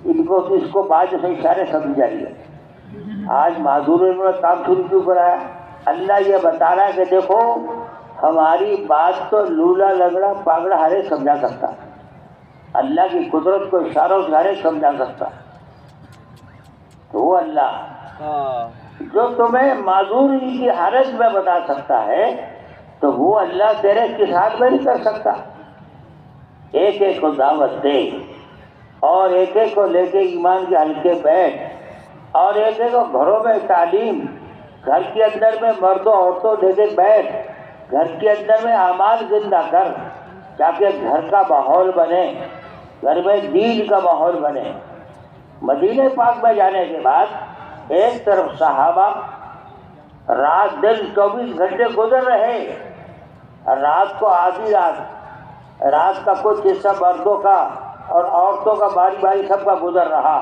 ان کو اس کو بعد سے اشارے سمجھ جائیے۔ آج معذورین نے کام شروع کیوں کرایا؟ اللہ یہ بتا رہا ہے کہ دیکھو ہماری بات تو لولا لنگڑا پانگڑا ہر ایک سمجھا سکتا، اللہ کی قدرت کو اشاروں سے ہر ایک سمجھا سکتا۔ تو وہ اللہ جو تمہیں معذوری کی حالت میں بتا سکتا ہے، تو وہ اللہ تیرے کس حال میں نہیں کر سکتا؟ ایک ایک کو دعوت دے، اور ایک ایک کو لے کے ایمان کے حلقے بیٹھ، اور ایک ایک کو گھروں میں تعلیم، گھر کے اندر میں مردوں عورتوں لے کے بیٹھ، گھر کے اندر میں اعمال زندہ کر، تاکہ گھر کا ماحول بنے، گھر میں دین کا ماحول بنے۔ مدینہ پاک میں جانے کے بعد ایک طرف صحابہ رات دن 24 گھنٹے گزر رہے، رات کو آدھی رات کا کچھ حصہ مردوں کا اور عورتوں کا باری باری سب کا گزر رہا،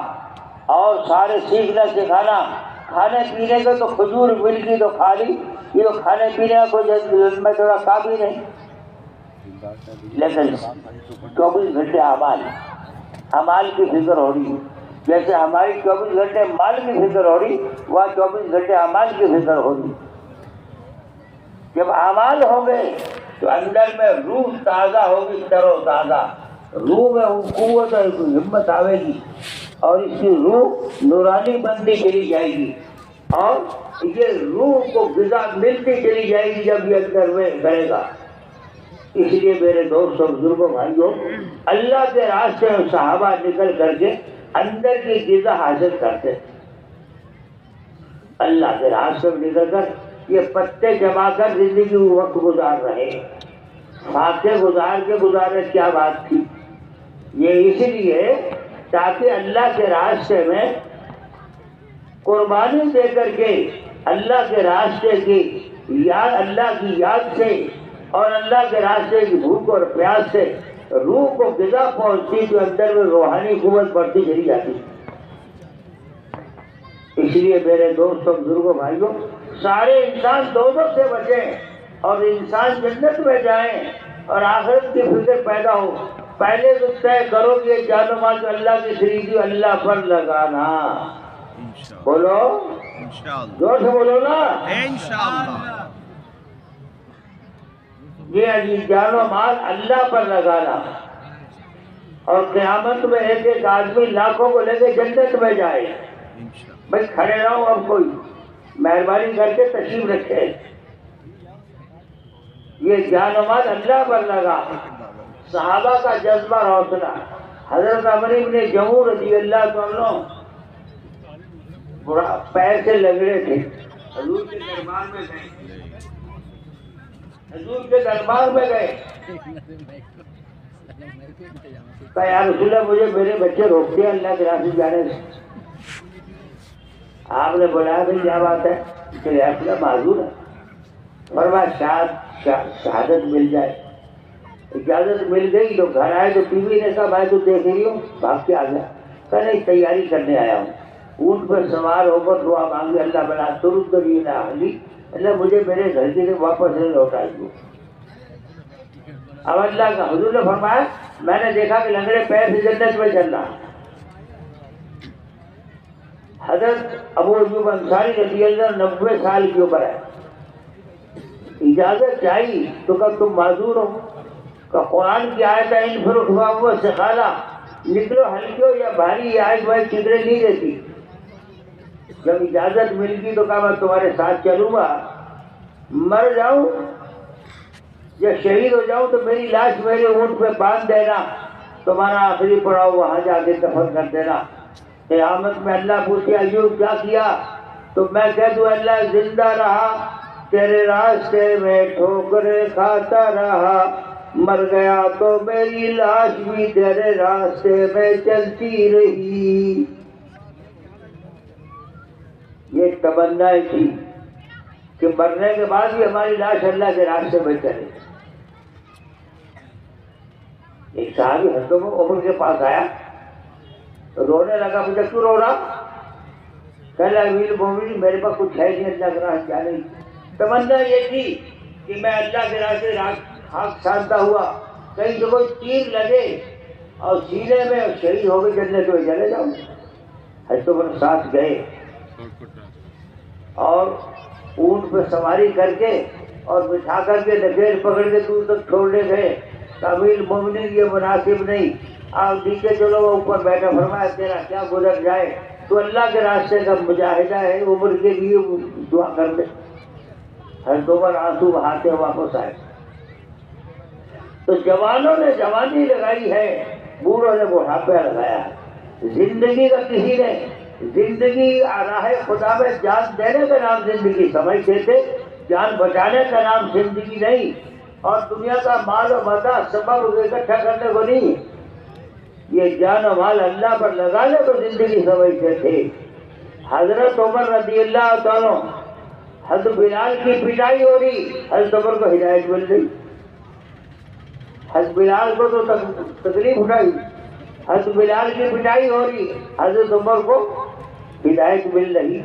اور سارے سیکھنا سکھانا، کھانے پینے کے تو کھجور مل گئی تو کھا لی، یہ تو کھانے پینے کا کوئی میں تھوڑا کام ہی نہیں، لیکن 24 گھنٹے اعمال کی فکر ہو رہی، جیسے ہماری 24 گھنٹے مال کی فکر ہو رہی، وہاں 24 گھنٹے اعمال کی فکر ہو رہی۔ جب اعمال ہو گئے تو اندر میں روح تازہ ہوگی، تر و تازہ، روح میں قوت اور ہمت آئے گی، اور اس کی روح نورانی بنتی چلی جائے گی، اور یہ روح کو غذا ملتی چلی جائے گی جب یہ اندر میں کرے گا۔ اس لیے میرے دوستوں بزرگوں بھائیوں، اللہ کے راستے میں صحابہ نکل کر کے اندر کی غذا حاصل کرتے، اللہ کے راستے میں نکل کر یہ پتے جما کر زندگی وقت گزار رہے، فاتحے گزار کے گزارے، کیا بات تھی؟ یہ اس لیے تاکہ اللہ کے راستے میں قربانی دے کر کے اللہ کے راستے کی یاد، اللہ کی یاد سے اور اللہ کے راستے کی بھوک اور پیاس سے روح کو غذا پہنچتی، جو اندر میں روحانی قوت بڑھتی چلی جاتی۔ اس لیے میرے دوستوں بزرگوں بھائیوں، سارے انسان دوزخ سے بچیں اور انسان جنت میں جائیں اور آخرت کی فکر پیدا ہو، پہلے تو طے کرو کہ جان و مال اللہ کی خریدی اللہ پر لگانا۔ بولو زور سے بولو نا، یہ علی جان و مال اللہ پر لگانا، اور قیامت میں ایک ایک آدمی لاکھوں کو لے کے جنت میں جائے۔ بھائی کھڑے رہو، اب کوئی مہربانی کر کے تشریف رکھے۔ یہ جان و مال اللہ پر لگا۔ صحابہ کا جذبہ حوصلہ، حضرت عمر بن جموح رضی اللہ عنہ پیر سے لگڑے تھے، حضور کے دربار میں گئے، حضور کے دربار میں گئے، کہا یا رسول اللہ مجھے میرے بچے روکتے ہیں اللہ کے راستے جانے سے۔ آپ نے بولا بھائی کیا بات ہے کہ یا رسول اللہ معذور ہے، فرمایا شہادت مل جائے۔ اجازت مل گئی تو گھر آئے تو بیوی نے کہا میں تو دیکھ رہی ہوں، بھاگ کے آ گیا، کہا نہیں تیاری کرنے آیا ہوں۔ اونٹ پر سوار ہو کر دعا مانگی، اللہ بلا ترد کریے علی، اللہ مجھے میرے گھر کے لیے واپس سے لوٹائیے۔ اب اللہ کا حضور نے فرمایا میں نے دیکھا کہ لنگڑے پیر سے جنت میں چل رہا۔ حضرت ابو ایوب انصاری رضی اللہ 90 سال کی عمر ہے، اجازت چاہیے تو کب تم معذور ہو، کہ قرآن کی آیت ہے انفروا خفافا وثقالا، نکلو ہلکے ہو یا بھاری، یہ آیت بھائی ٹکرے نہیں دیتی۔ جب اجازت مل گئی تو کہا میں تمہارے ساتھ چلوں گا، مر جاؤں یا شہید ہو جاؤں تو میری لاش میرے اونٹ پہ باندھ دینا، تمہارا آخری پڑاؤ وہاں جا کے دفن کر دینا۔ قیامت میں اللہ پوچھے ایوب کیا کیا، تو میں کہہ دوں اللہ زندہ رہا، تیرے راستے میں ٹھوکریں کھاتا رہا، مر گیا تو میری لاش بھی تیرے راستے میں چلتی رہی۔ یہ تمنا تھی کہ مرنے کے بعد بھی ہماری لاش اللہ کے راستے میں چلے۔ ایک صحابی حضرت عمر کے پاس آیا، رونے لگا، مجھے کیوں رو رہا؟ کہا امیر المومنین میرے پاس کچھ ہے نہیں، اللہ کے راستے جانے کی تمنا یہ تھی کہ میں اللہ کے راستے خاک سانتا ہوا کہیں تو کوئی تیر لگے اور سینے میں شہید ہو کے جنت میں چلے جاؤں۔ حضرت عمر ساتھ گئے اور اونٹ پہ سواری کر کے اور بٹھا کر کے لکیر پکڑ کے دور تک چھوڑنے گئے۔ امیر المومنین یہ مناسب نہیں، آپ نیچے چلو، وہ اوپر بیٹھا، فرمایا تیرا کیا گزر جائے، تو اللہ کے راستے کا مجاہدہ ہے، عمر کے لیے دعا کر دے۔ حضرت عمر آنسو بہاتے واپس آئے۔ تو جوانوں نے جوانی لگائی ہے، بوڑھوں نے بڑھاپا لگایا ہے۔ زندگی کا کسی نے زندگی راہ خدا میں جان دینے کا نام زندگی سمجھتے تھے، جان بچانے کا نام زندگی نہیں، اور دنیا کا مال و متاع سبب اکٹھا کرنے کو نہیں، یہ جان و مال اللہ پر لگانے کو زندگی سمجھتے تھے۔ حضرت عمر رضی اللہ تعالیٰ، حضرت بلال کی پٹائی ہو رہی، حضرت عمر کو ہدایت مل گئی۔ حضرت بلال کو تو تکلیف اٹھائی، حضرت بلال کی پٹائی ہو رہی، حضرت عمر کو ہدایت مل رہی۔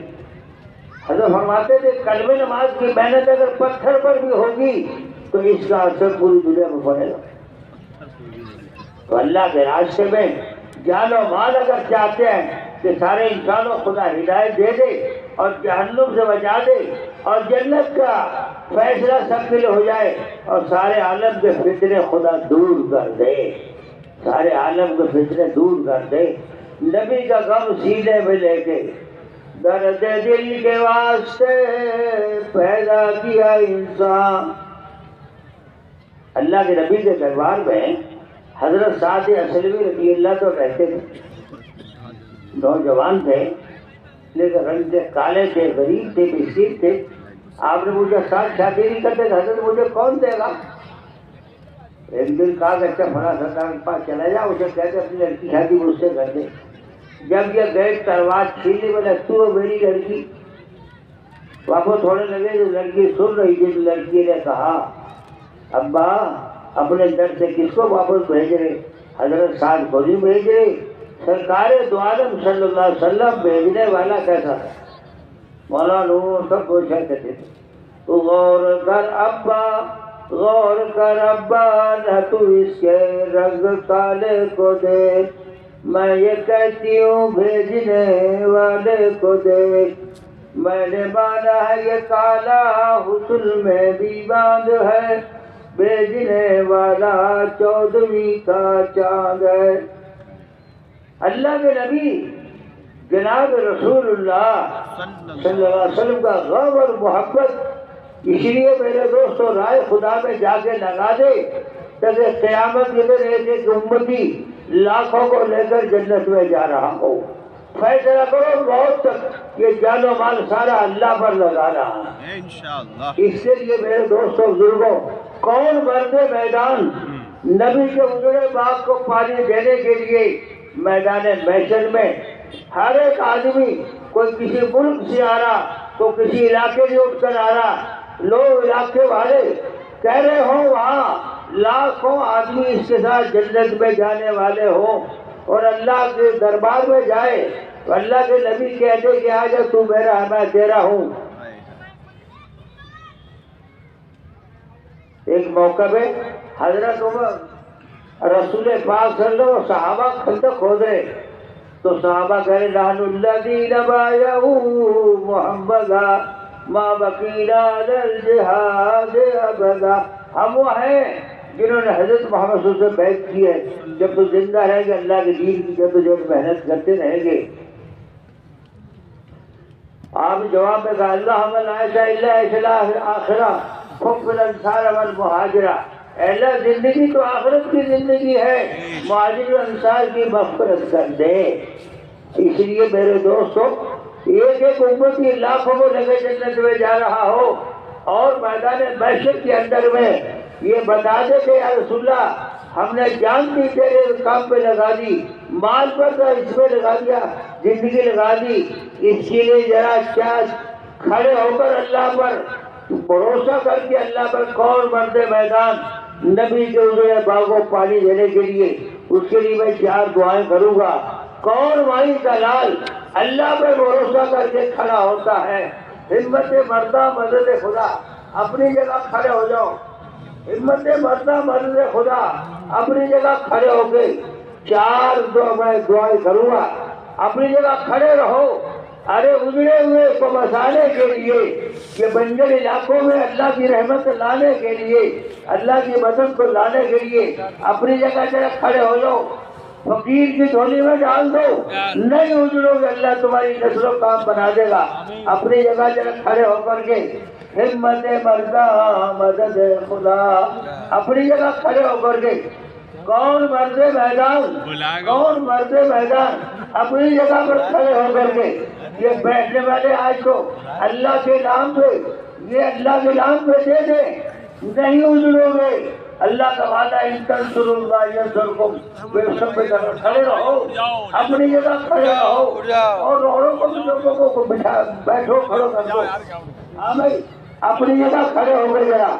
حضرت فرماتے تھے کلمہ نماز کی محنت اگر پتھر پر بھی ہوگی تو اس کا اثر پوری دنیا میں پڑے گا۔ تو اللہ کے راستے میں جان و مال اگر چاہتے ہیں کہ سارے انسانوں خدا ہدایت دے دے اور جہنم سے بچا دے اور جنت کا فیصلہ سب کے لیے ہو جائے اور سارے عالم کے فتنے خدا دور کر دے، سارے عالم کے فتنے دور کر دے، نبی کا غم سینے میں لے کے درد دل کے واسطے پیدا کیا انسان۔ اللہ کے نبی کے دربار میں حضرت سعد اسلمی رضی اللہ تو رہتے تھے، نوجوان تھے لیکن رنگ سے کالے تھے، غریب تھے، مسکین تھے۔ آپ نے مجھے ساتھ شادی نہیں کرتے، حضرت مجھے کون دے گا؟ ایک دن کہا کہ اچھا فلاں سردار کے پاس چلا جا، اسے کہتے اپنی لڑکی شادی مجھ سے کر دے۔ جب یہ گئے تلوار چھیننے میں تو میری لڑکی واپس ہونے لگے، جو لڑکی سن رہی تھی تو لڑکی نے کہا ابا اپنے در سے کس کو واپس بھیج رہے؟ حضرت سعد کو نہیں بھیج رہے، سرکار دو عالم صلی اللہ علیہ وسلم بھیجنے والا کیسا ہے؟ مولانا نور سب کو کہتے تھے غور کر ابا، غور کر ابا، نہ تو اس کے رنگ کالے کو دیکھ، میں یہ کہتی ہوں بھیجنے والے کو دیکھ، میں نے مانا ہے یہ کالا حسن میں بھی باندھ ہے، بھیجنے والا 14ویں کا چاند ہے۔ اللہ کے نبی جناب رسول اللہ صلی اللہ علیہ وسلم کا غم اور محبت، اس لیے میرے دوستوں رائے خدا میں جا کے لگا دے تاکہ قیامت کے دن ایک ایک امتی لاکھوں کو لے کر جنت میں جا رہا ہو۔ فیصلہ کرو موت تک یہ جان و مال سارا اللہ پر لگا رہا ہے انشاءاللہ۔ اس کے لیے میرے دوستوں بزرگوں، کون مرد میدان نبی کے اجڑے باغ کو پانی دینے کے لیے میدان محشر میں ہر ایک آدمی، کوئی کسی ملک سے آ رہا، تو کسی علاقے سے اٹھ کر آ رہا، لوگ علاقے والے کہہ رہے ہوں وہاں لاکھوں آدمی اس کے ساتھ جنت میں جانے والے ہوں، اور اللہ کے دربار میں جائے تو اللہ کے نبی کہتے کہ آجا تو میرا ہے میں تیرا ہوں۔ ایک موقع پہ حضرت عمر رسول پاک صلی اللہ علیہ وسلم صحابہ خندق کھود رہے، تو صحابہ کہہ رہے نحن الذین بایعوا محمدا ما بقینا علی الجہاد ابدا، ہم وہ ہیں جنہوں نے حضرت محمد صلی اللہ علیہ وسلم سے بیعت کی ہے، جب تو زندہ رہیں گے اللہ کے دین کی جدوجہد محنت کرتے رہیں گے۔ آپ جواب میں کہا اللہم لا الہ الا اصلاح الآخرہ حب الانصار والمہاجرہ، اے اللہ زندگی تو آخرت کی زندگی ہے، مہاجر و انصار کی مغفرت کر دے۔ اس لیے میرے دوستو ایک ایک امتی لاکھوں کو لے کے جنت میں جا رہا ہو، اور میدان محشر کے اندر میں یہ بتا دے کہ یا رسول اللہ ہم نے جان دی تیرے کام پہ لگا دی، مال پر تو اس میں لگا دیا، زندگی لگا دی، اس کے لیے ذرا کیا کھڑے ہو کر اللہ پر بھروسہ کر کے اللہ پر کون مرد میدان نبی کے اجڑے باغ کو پانی دینے کے لیے، اس کے لیے میں 4 دعائیں کروں گا۔ کون مائی دلال اللہ پہ بھروسہ کر کے کھڑا ہوتا ہے؟ ہمت مردہ مدد خدا، اپنی جگہ کھڑے ہو جاؤ، ہمت مردہ مدد خدا، اپنی جگہ کھڑے ہو کے 4 دعائیں کروں گا، اپنی جگہ کھڑے رہو۔ ارے اجڑے ہوئے کو بسانے کے لیے، یہ بنجر علاقوں میں اللہ کی رحمت لانے کے لیے، اللہ کی مدد کو لانے کے لیے اپنی جگہ ذرا کھڑے ہو جاؤ، فقیر کی جھولی میں ڈال دو، نہیں اجڑو گے اللہ تمہاری نسل و کام بنا دے گا۔ اپنی جگہ ذرا کھڑے ہو کر کے ہمت مردہ مدد خدا، اپنی جگہ کھڑے ہو کر کے کون مرد میدان، کون مرد میدان اپنی جگہ پر کھڑے ہو کر کے یہ بیٹھنے والے آج کو اللہ کے نام پہ، یہ اللہ کے نام پہ دے دیں، نہیں اجڑو گے۔ اللہ کا وعدہ ان تنصروا اللہ ینصرکم، بے شک پہ کھڑے رہو، اپنی جگہ کھڑے رہو، اور روڑوں کو بھی لوگوں کو بٹھا بیٹھو کھڑو کر دو۔ ہاں بھائی اپنی جگہ کھڑے ہو گئے، ذرا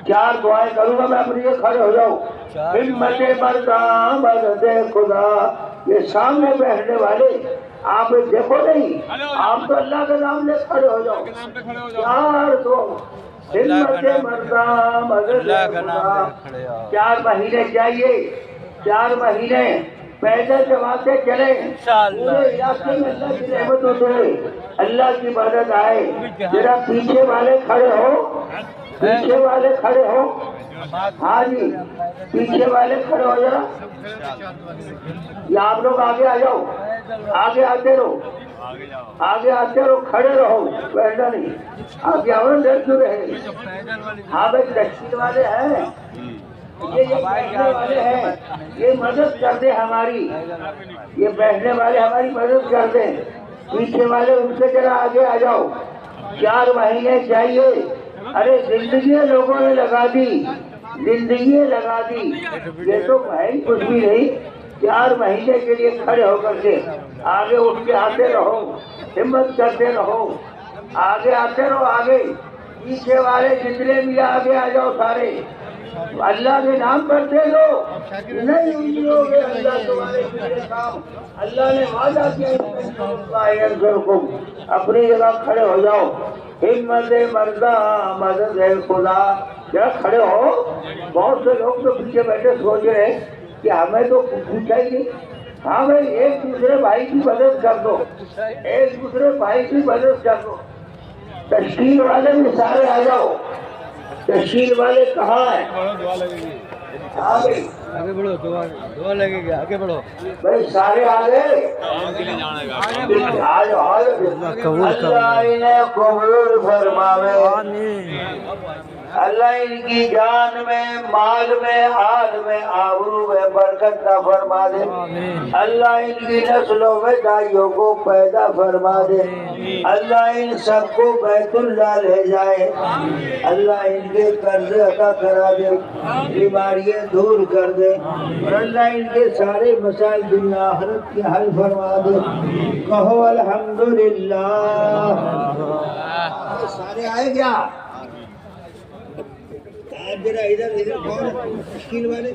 4 دعائیں کروں گا میں، اپنی جگہ کھڑے ہو جاؤ۔ ہمت مردہ مدد خدا، یہ سامنے بیٹھنے والے آپ دیکھو نہیں، آپ تو اللہ کے نام لے کھڑے ہو جاؤ۔ 4 ہمت مردہ مدد خدا، 4 مہینے چاہیے، 4 مہینے پیدل جماتے چلے، پورے علاقے میں اللہ کی رحمت اترے، اللہ کی مدد آئے۔ ذرا پیچھے والے کھڑے ہو، پیچھے والے کھڑے ہو، ہاں جی پیچھے والے کھڑے ہو ذرا، یا آپ لوگ آگے آ جاؤ، آگے آتے رہو، آگے آتے رہو، کھڑے رہو، بیٹھنا نہیں، آگے آؤ نا، ڈر کیوں رہے؟ ہاں بھائی تشکیل والے ہیں، یہ بیٹھنے والے ہیں، یہ مدد کر دیں ہماری، یہ بیٹھنے والے ہماری مدد کر دیں۔ پیچھے والے ان سے ذرا آگے آ جاؤ، 4 مہینے چاہیے۔ ارے زندگی لوگوں نے لگا دی، زندگی لگا دی، یہ تو ہے کچھ بھی نہیں۔ 4 مہینے کے لیے کھڑے ہو کر کے آگے اٹھ کے آتے رہو، ہمت کرتے رہو، آگے آتے رہو، آگے پیچھے والے جتنے بھی آگے آ جاؤ سارے، اللہ کے نام پر دے دو، نہیں اجڑو گے اللہ تمہارے لیے کام، اللہ نے وعدہ کیا اللہ ینصرکم، اپنی جگہ کھڑے ہو جاؤ۔ ہمت مردہ مدد خدا، ذرا کھڑے ہو۔ بہت سے لوگ تو پیچھے بیٹھے سوچ رہے ہیں کہ ہمیں تو پوچھا ہی نہیں۔ ہاں بھائی ایک دوسرے بھائی کی مدد کر دو، ایک دوسرے بھائی کی مدد کر دو۔ تشکیل والے بھی سارے آ جاؤ، تشکیل والے کہاں ہیں؟ آگے بڑھو، دعا لگے گا، آگے بڑھو بھائی سارے آگے آجو اللہ انہیں قبول فرماوے، اللہ ان کی جان میں، مال میں، حال میں، آبرو میں برکت کا فرما دے، اللہ ان کی نسلوں میں دائیوں کو پیدا فرما دے، اللہ ان سب کو بیت اللہ لے جائے، اللہ ان کے قرض عطا کرا دے، بیماریاں دور کر دے، اور اللہ ان کے سارے مسائل دنیا آخرت کے حل فرما دے۔ کہو الحمدللہ۔ سارے آئے کیا؟ آج ذرا ادھر کون تشکیل والے؟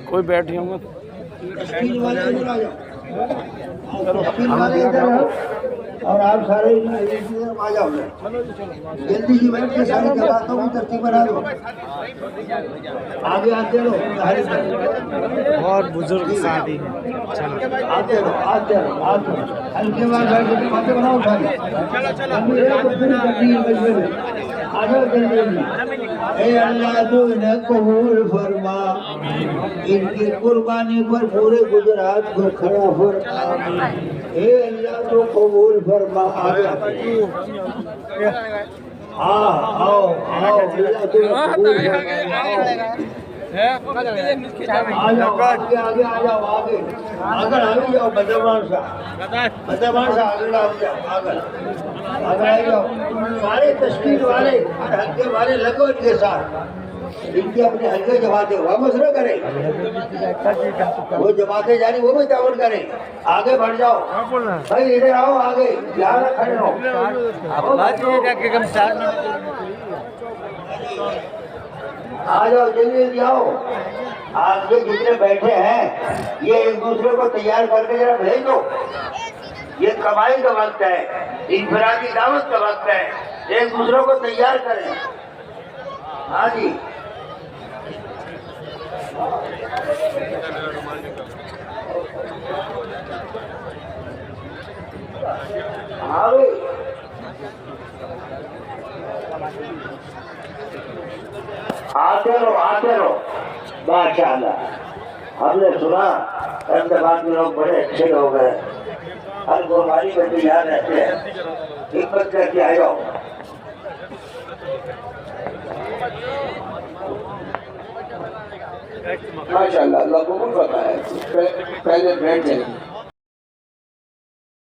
کوئی بیٹھے ہوں گے تشکیل والے ادھر آ جاؤ، تشکیل والے ادھر آؤ، اور آپ سارے ادھر آ جاؤ، جلدی جی بیٹھ کے ساری جماعتوں کی ترتیب بنا دو، آگے آتے رہو، اور بزرگ ساتھی ہیں، آتے رہو، ہلکے بار بیٹھ کے باتیں بناؤ سارے، آجاؤ جلدی۔ اے اللہ تو انہیں قبول فرما، ان کی قربانی پر پورے گجرات کو کھڑا فرما، اے اللہ تو قبول فرما۔ آؤ اللہ تو قبول فرما، آجاؤ آگے آگے آجاؤ، آگے آگر آگے جاؤ، بدرمان صاحب آگے آ جاؤ، آگر آ جاؤ، سارے تشکیل والے حلقے والے لگو ان کے ساتھ، ان کی اپنے حلقے جماعتیں واپس نہ کریں، وہ جماعتیں جانی وہ بھی تعاون کریں، آگے بڑھ جاؤ بھائی، ادھر آؤ آگے، یہاں نہ کھڑے ہو، آ جاؤ جلدی آؤ، آگے جتنے بیٹھے ہیں یہ ایک دوسرے کو تیار کر کے ذرا بھیج دو، یہ کمائی کا وقت ہے، انفرادی دعوت کا وقت ہے، ایک دوسرے کو تیار کریں۔ ہاں جی آتے رہو ماشاءاللہ۔ ہم نے سنا احمدآباد کے لوگ بڑے اچھے لوگ ہیں، ہر قربانی میں تیار رہتے ہیں، ہمت کر کے آ جاؤ۔ ماشاءاللہ اللہ قبول فرمائے، پہلے بیٹھ جائیں۔